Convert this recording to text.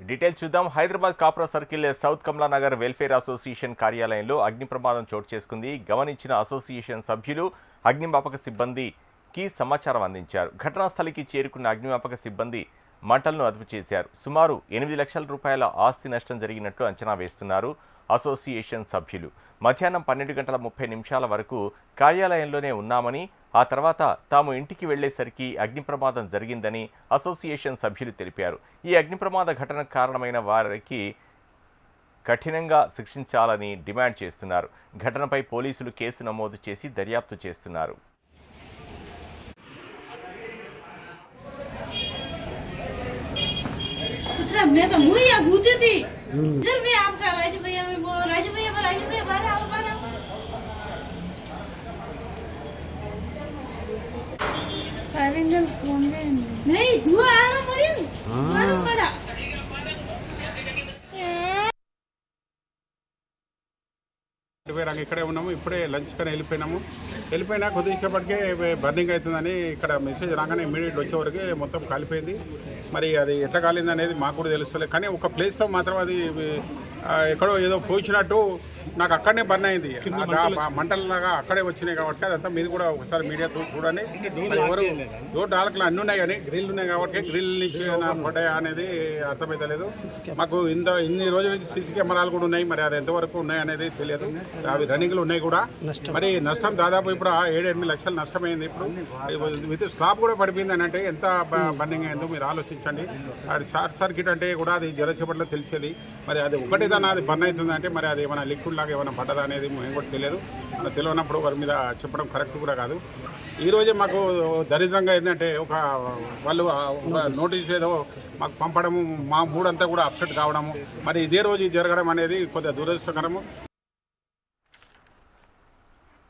Details చూద్దాం. Hyderabad Kapra circle south Kamalanagar welfare association కార్యాలయంలో అగ్ని ప్రమాదం చోటు చేసుకుంది. గమనించిన అసోసియేషన్ సభ్యులు అగ్నిమాపక సిబ్బందికి సమాచారం అందించారు. ఘటనా స్థలికి చేరుకున్న అగ్నిమాపక సిబ్బంది మంటలను అదుపు చేశారు. సుమారు 8 లక్షల రూపాయల ఆస్తి నష్టం జరిగినట్లు అంచనా వేస్తున్నారు అసోసియేషన్ సభ్యులు. మధ్యాహ్నం 12:30 వరకు కార్యాలయంలోనే ఉన్నామని, ఆ తర్వాత తాము ఇంటికి వెళ్లేసరికి అగ్ని ప్రమాదం జరిగిందని అసోసియేషన్ సభ్యులు తెలిపారు. ఈ అగ్ని ప్రమాద ఘటనకు కారణమైన వారికి కఠినంగా శిక్షించాలని డిమాండ్ చేస్తున్నారు. ఘటనపై పోలీసులు కేసు నమోదు చేసి దర్యాప్తు చేస్తున్నారు. मैं तो मुँह या भूती थी इधर भी आपका राजू भैया में बोलो राजू भैया बाहर आओ फोन नहीं धुआं आना पड़ी मालूम पड़ा ఇక్కడే ఉన్నాము. ఇప్పుడే లంచ్ కని వెళ్ళిపోయినా కొద్దిసేపటికే బర్నింగ్ అవుతుందని ఇక్కడ మెసేజ్ రాగానే ఇమీడియట్ వచ్చేవరకు మొత్తం కాలిపోయింది. మరి అది ఎట్లా కాలింది అనేది మాకు కూడా తెలుస్తలేదు. కానీ ఒక ప్లేస్లో మాత్రం అది ఎక్కడో ఏదో పోయించినట్టు నాకు అక్కడనే బర్న్ అయింది. మంటలలాగా అక్కడే వచ్చినాయి కాబట్టి అదంతా మీరు కూడా ఒకసారి మీడియా చూడండి. ఎవరు రోడ్డు ఆలకలు అన్నీ ఉన్నాయి కానీ గ్రిల్ ఉన్నాయి కాబట్టి గ్రిల్ నుంచి పడ్డాయా అనేది అర్థమైతలేదు. మాకు ఇన్ని రోజుల నుంచి సీసీ కెమెరాలు కూడా ఉన్నాయి. మరి అది ఎంతవరకు ఉన్నాయి అనేది తెలియదు. అవి రన్నింగ్లు ఉన్నాయి కూడా. మరి నష్టం దాదాపు ఇప్పుడు 7-8 లక్షలు నష్టమైంది. ఇప్పుడు విత్ స్లాబ్ కూడా పడిపోయింది అని అంటే ఎంత బర్నింగ్ అయిందో మీరు ఆలోచించండి. అది షార్ట్ సర్క్యూట్ అంటే కూడా అది జరచేపట్లో తెలిసేది. మరి అది ఒకటేదాన్ని అది బర్న్ అవుతుంది అంటే మరి అది ఏమైనా లిక్విడ్ లాగా ఏమైనా పడ్డదా అనేది మేము కూడా తెలియదు. అలా తెలియనప్పుడు వారి మీద చెప్పడం కరెక్ట్ కూడా కాదు. ఈరోజే మాకు దరిద్రంగా ఏంటంటే వాళ్ళు నోటీస్ ఏదో మాకు పంపడము, మా మూడంతా కూడా అప్సెట్ కావడము, మరి ఇదే రోజు జరగడం అనేది కొద్దిగా దురదృష్టకరము.